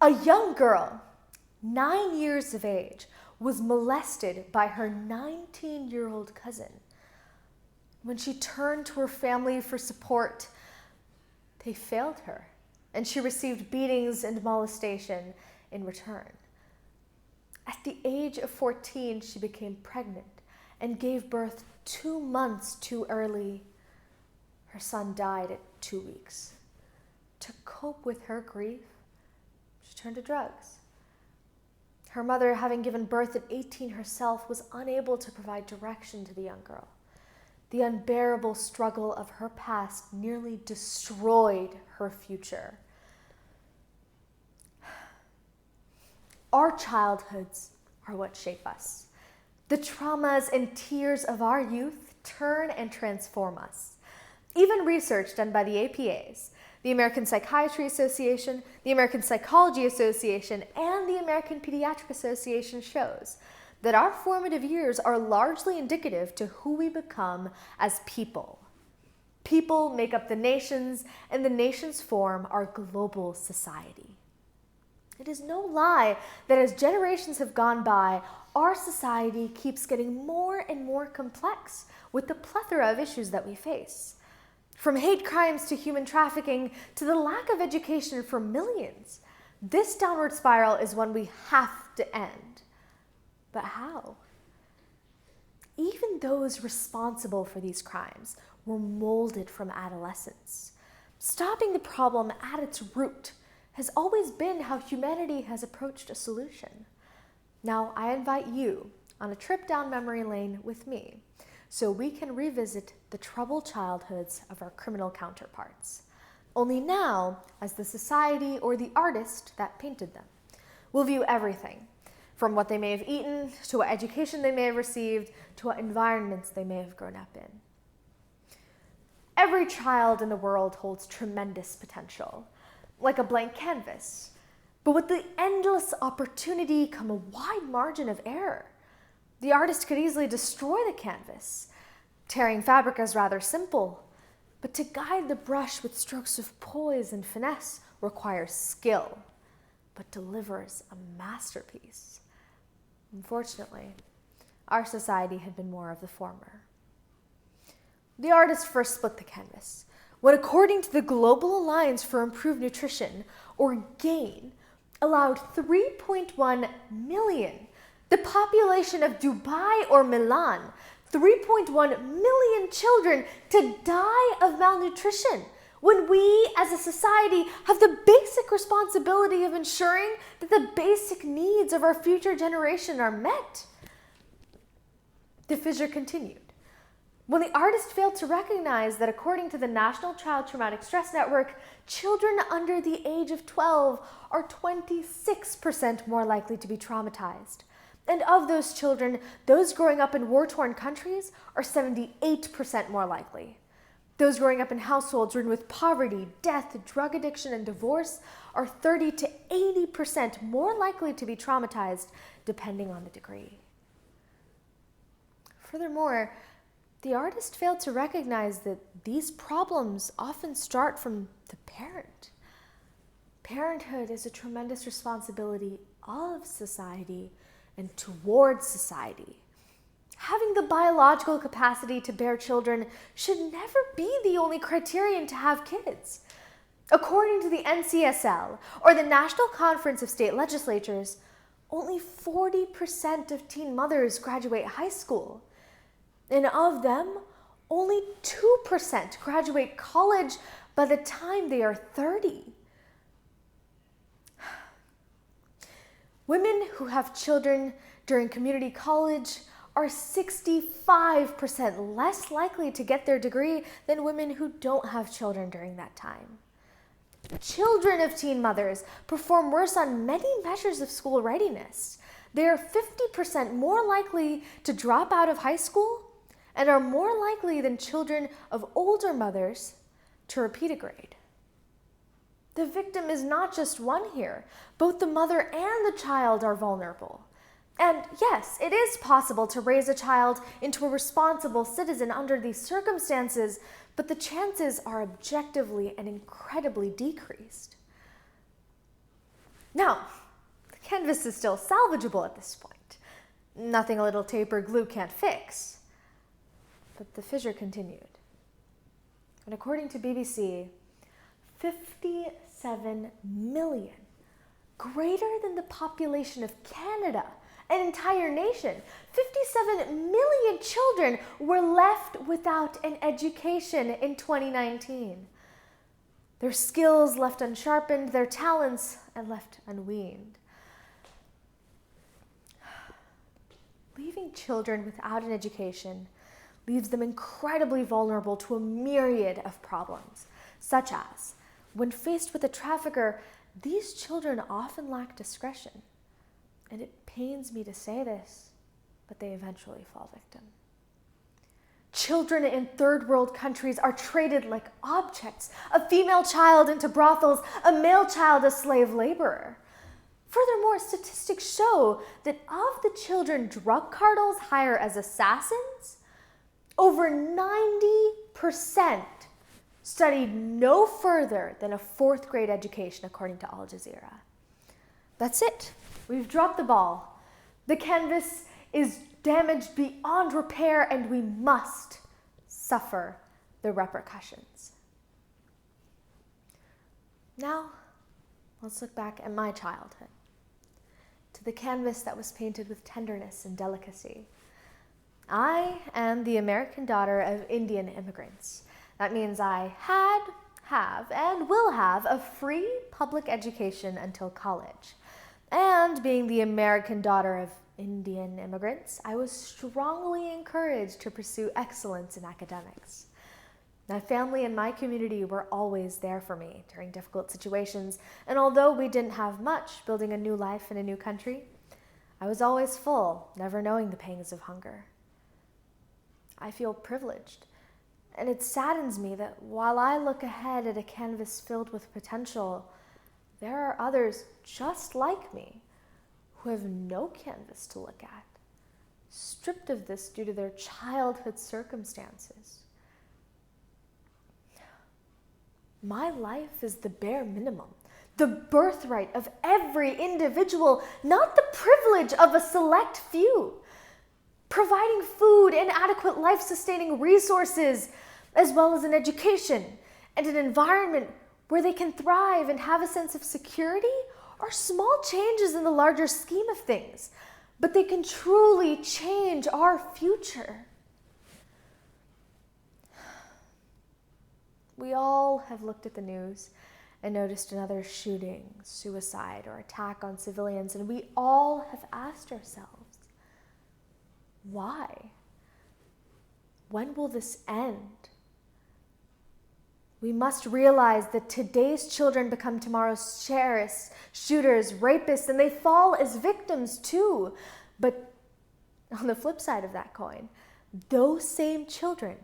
A young girl, 9 years of age, was molested by her 19-year-old cousin. When she turned to her family for support, they failed her, and she received beatings and molestation in return. At the age of 14, she became pregnant and gave birth 2 months too early. Her son died at 2 weeks. To cope with her grief, she turned to drugs. Her mother, having given birth at 18 herself, was unable to provide direction to the young girl. The unbearable struggle of her past nearly destroyed her future. Our childhoods are what shape us. The traumas and tears of our youth turn and transform us. Even research done by the APAs, the American Psychiatry Association, the American Psychology Association, and the American Pediatric Association shows that our formative years are largely indicative to who we become as people. People make up the nations, and the nations form our global society. It is no lie that as generations have gone by, our society keeps getting more and more complex with the plethora of issues that we face. From hate crimes to human trafficking to the lack of education for millions, this downward spiral is one we have to end. But how? Even those responsible for these crimes were molded from adolescence. Stopping the problem at its root has always been how humanity has approached a solution. Now, I invite you on a trip down memory lane with me so we can revisit the troubled childhoods of our criminal counterparts, only now as the society or the artist that painted them. We'll view everything, from what they may have eaten, to what education they may have received, to what environments they may have grown up in. Every child in the world holds tremendous potential, like a blank canvas. But with the endless opportunity come a wide margin of error. The artist could easily destroy the canvas. Tearing fabric is rather simple, but to guide the brush with strokes of poise and finesse requires skill, but delivers a masterpiece. Unfortunately, our society had been more of the former. The artist first split the canvas when, according to the Global Alliance for Improved Nutrition, or GAIN, allowed 3.1 million, the population of Dubai or Milan, 3.1 million children to die of malnutrition, when we as a society have the basic responsibility of ensuring that the basic needs of our future generation are met. The fissure continued when the artist failed to recognize that, according to the National Child Traumatic Stress Network, children under the age of 12 are 26% more likely to be traumatized. And of those children, those growing up in war-torn countries are 78% more likely. Those growing up in households ridden with poverty, death, drug addiction, and divorce are 30 to 80% more likely to be traumatized, depending on the degree. Furthermore, the artist failed to recognize that these problems often start from the parent. Parenthood is a tremendous responsibility of society and towards society. Having the biological capacity to bear children should never be the only criterion to have kids. According to the NCSL, or the National Conference of State Legislatures, only 40% of teen mothers graduate high school. And of them, only 2% graduate college by the time they are 30. Women who have children during community college are 65% less likely to get their degree than women who don't have children during that time. Children of teen mothers perform worse on many measures of school readiness. They are 50% more likely to drop out of high school and are more likely than children of older mothers to repeat a grade. The victim is not just one here. Both the mother and the child are vulnerable. And yes, it is possible to raise a child into a responsible citizen under these circumstances, but the chances are objectively and incredibly decreased. Now, the canvas is still salvageable at this point. Nothing a little tape or glue can't fix. But the fissure continued. And according to BBC, 57 million, greater than the population of Canada, an entire nation, 57 million children were left without an education in 2019. Their skills left unsharpened, their talents and left unweaned. Leaving children without an education leaves them incredibly vulnerable to a myriad of problems, such as, when faced with a trafficker, these children often lack discretion. And it pains me to say this, but they eventually fall victim. Children in third world countries are traded like objects, a female child into brothels, a male child as slave laborer. Furthermore, statistics show that of the children drug cartels hire as assassins, over 90% studied no further than a 4th grade education, according to Al Jazeera. That's it. We've dropped the ball. The canvas is damaged beyond repair, and we must suffer the repercussions. Now, let's look back at my childhood, to the canvas that was painted with tenderness and delicacy. I am the American daughter of Indian immigrants. That means I have, and will have a free public education until college. And being the American daughter of Indian immigrants, I was strongly encouraged to pursue excellence in academics. My family and my community were always there for me during difficult situations, and although we didn't have much building a new life in a new country, I was always full, never knowing the pangs of hunger. I feel privileged, and it saddens me that while I look ahead at a canvas filled with potential, there are others just like me who have no canvas to look at, stripped of this due to their childhood circumstances. My life is the bare minimum, the birthright of every individual, not the privilege of a select few. Providing food and adequate life-sustaining resources, as well as an education and an environment where they can thrive and have a sense of security, are small changes in the larger scheme of things, but they can truly change our future. We all have looked at the news and noticed another shooting, suicide, or attack on civilians, and we all have asked ourselves, why? When will this end? We must realize that today's children become tomorrow's terrorists, shooters, rapists, and they fall as victims too. But on the flip side of that coin, those same children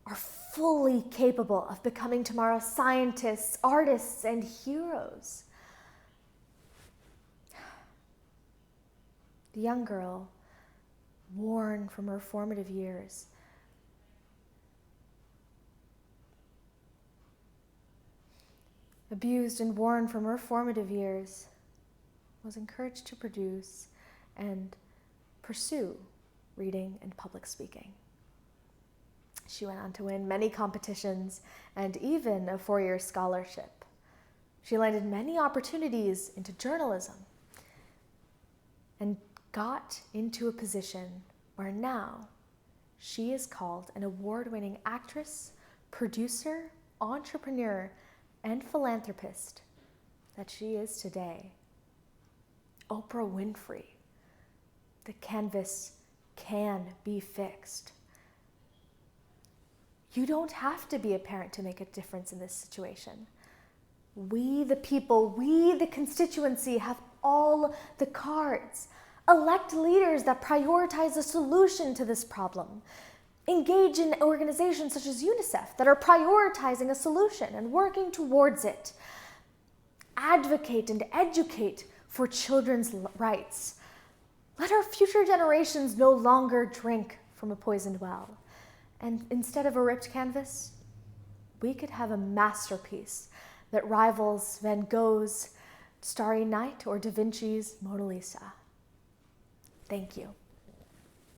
are fully capable of becoming tomorrow's scientists, artists, and heroes. The young girl, worn from her formative years, abused and worn from her formative years, was encouraged to produce and pursue reading and public speaking. She went on to win many competitions and even a 4-year scholarship. She landed many opportunities into journalism and got into a position where now she is called an award-winning actress, producer, entrepreneur, and philanthropist that she is today. Oprah Winfrey. The canvas can be fixed. You don't have to be a parent to make a difference in this situation. We, the people, we, the constituency, have all the cards. Elect leaders that prioritize a solution to this problem. Engage in organizations such as UNICEF that are prioritizing a solution and working towards it. Advocate and educate for children's rights. Let our future generations no longer drink from a poisoned well. And instead of a ripped canvas, we could have a masterpiece that rivals Van Gogh's, Starry Night or Da Vinci's Mona Lisa. Thank you.